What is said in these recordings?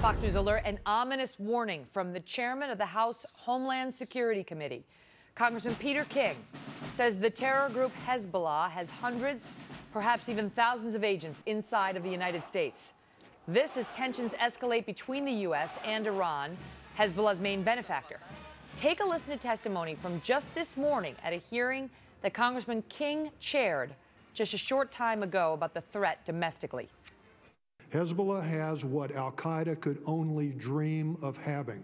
Fox News alert, an ominous warning from the chairman of the House Homeland Security Committee. Congressman Peter King says the terror group Hezbollah has hundreds, perhaps even thousands of agents inside of the United States. This as tensions escalate between the U.S. and Iran, Hezbollah's main benefactor. Take a listen to testimony from just this morning at a hearing that Congressman King chaired just a short time ago about the threat domestically. Hezbollah has what al-Qaeda could only dream of having.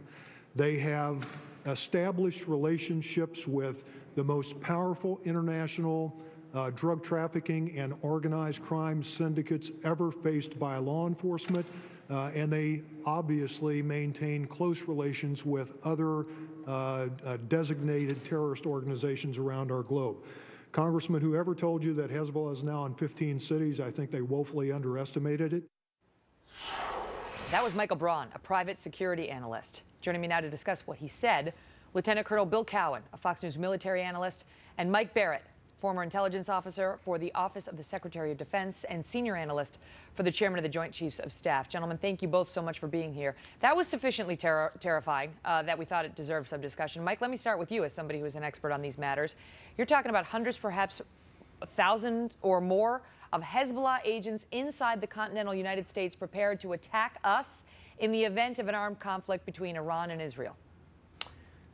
They have established relationships with the most powerful international drug trafficking and organized crime syndicates ever faced by law enforcement, and they obviously maintain close relations with other designated terrorist organizations around our globe. Congressman, whoever told you that Hezbollah is now in 15 cities, I think they woefully underestimated it. That was Michael Braun, a private security analyst. Joining me now to discuss what he said, Lieutenant Colonel Bill Cowan, a Fox News military analyst, and Mike Barrett, former intelligence officer for the Office of the Secretary of Defense and senior analyst for the chairman of the Joint Chiefs of Staff. Gentlemen, thank you both so much for being here. That was sufficiently terrifying that we thought it deserved some discussion. Mike, let me start with you as somebody who is an expert on these matters. You're talking about hundreds, perhaps 1,000 or more of Hezbollah agents inside the continental United States prepared to attack us in the event of an armed conflict between Iran and Israel.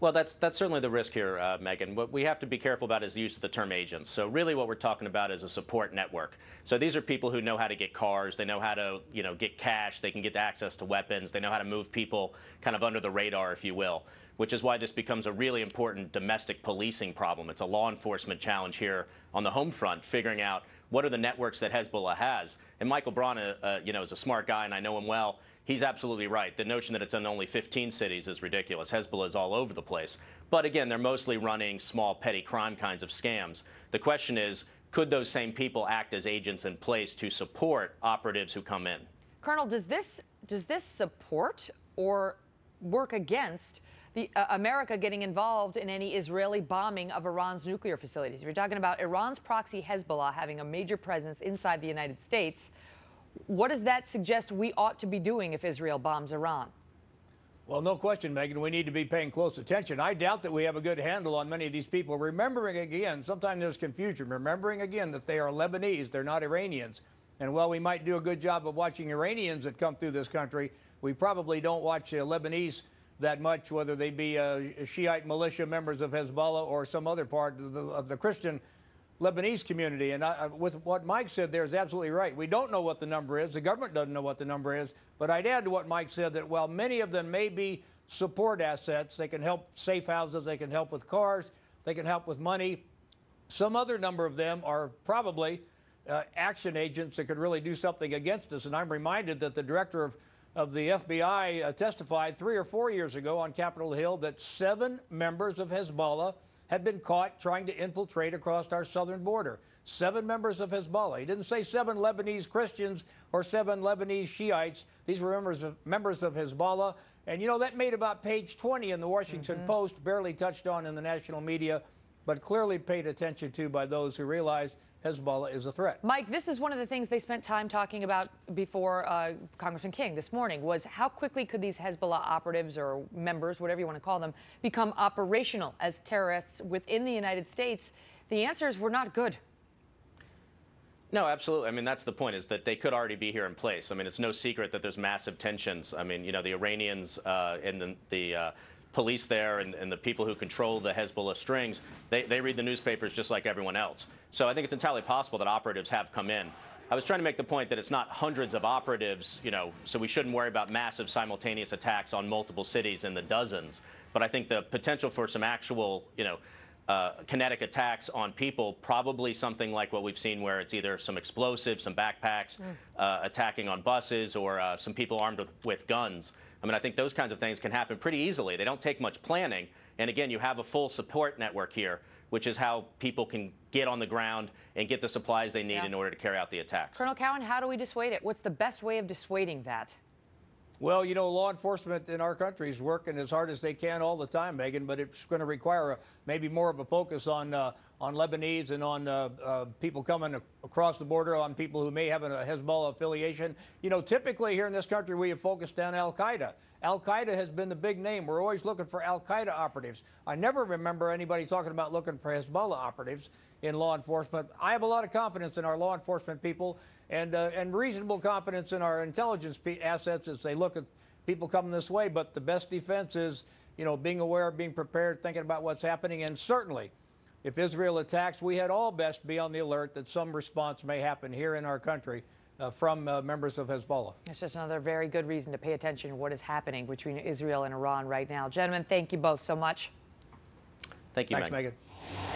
Well, that's certainly the risk here, Megan. What we have to be careful about is the use of the term agents. So really what we're talking about is a support network. So these are people who know how to get cars, they know how to, get cash, they can get access to weapons, they know how to move people kind of under the radar, if you will, which is why this becomes a really important domestic policing problem. It's a law enforcement challenge here on the home front, figuring out what are the networks that Hezbollah has. And Michael Braun, is a smart guy, and I know him well. He's absolutely right. The notion that it's in only 15 cities is ridiculous. Hezbollah is all over the place. But again, they're mostly running small, petty crime kinds of scams. The question is, could those same people act as agents in place to support operatives who come in? Colonel, does this support or work against America getting involved in any Israeli bombing of Iran's nuclear facilities? If you're talking about Iran's proxy Hezbollah having a major presence inside the United States, what does that suggest we ought to be doing if Israel bombs Iran? Well, no question, Megan. We need to be paying close attention. I doubt that we have a good handle on many of these people. Remembering again, sometimes there's confusion. Remembering again that they are Lebanese, they're not Iranians. And while we might do a good job of watching Iranians that come through this country, we probably don't watch Lebanese that much, whether they be Shiite militia members of Hezbollah or some other part of the Christian Lebanese community. And with what Mike said there is absolutely right. We don't know what the number is. The government doesn't know what the number is. But I'd add to what Mike said that while many of them may be support assets, they can help safe houses, they can help with cars, they can help with money. Some other number of them are probably action agents that could really do something against us. And I'm reminded that the director of the FBI testified 3 or 4 years ago on Capitol Hill that 7 members of Hezbollah had been caught trying to infiltrate across our southern border. 7 members of Hezbollah. He didn't say 7 Lebanese Christians or 7 Lebanese Shiites. These were members of Hezbollah. And, that made about page 20 in the Washington Post, barely touched on in the national media, but clearly paid attention to by those who realized Hezbollah is a threat. Mike, this is one of the things they spent time talking about before Congressman King this morning, was how quickly could these Hezbollah operatives or members, whatever you want to call them, become operational as terrorists within the United States? The answers were not good. No, absolutely. I mean, that's the point, is that they could already be here in place. I mean, it's no secret that there's massive tensions. I mean, the Iranians and the police there and the people who control the Hezbollah strings, they read the newspapers just like everyone else. So I think it's entirely possible that operatives have come in. I was trying to make the point that it's not hundreds of operatives, so we shouldn't worry about massive simultaneous attacks on multiple cities in the dozens. But I think the potential for some actual, kinetic attacks on people, probably something like what we've seen where it's either some explosives, some backpacks attacking on buses, or some people armed with guns. I mean, I think those kinds of things can happen pretty easily. They don't take much planning. And again, you have a full support network here, which is how people can get on the ground and get the supplies they need in order to carry out the attacks. Colonel Cowan, how do we dissuade it? What's the best way of dissuading that? Well, law enforcement in our country is working as hard as they can all the time, Megan, but it's going to require maybe more of a focus on on Lebanese and on people coming across the border, on people who may have a Hezbollah affiliation. You know, typically here in this country, we have focused on al-Qaeda. Al-Qaeda has been the big name. We're always looking for al-Qaeda operatives. I never remember anybody talking about looking for Hezbollah operatives in law enforcement. I have a lot of confidence in our law enforcement people and reasonable confidence in our intelligence assets as they look at people coming this way. But the best defense is, you know, being aware, being prepared, thinking about what's happening. And certainly, if Israel attacks, we had all best be on the alert that some response may happen here in our country from members of Hezbollah. It's just another very good reason to pay attention to what is happening between Israel and Iran right now. Gentlemen, thank you both so much. Thank you, Thanks, Megan. Megan.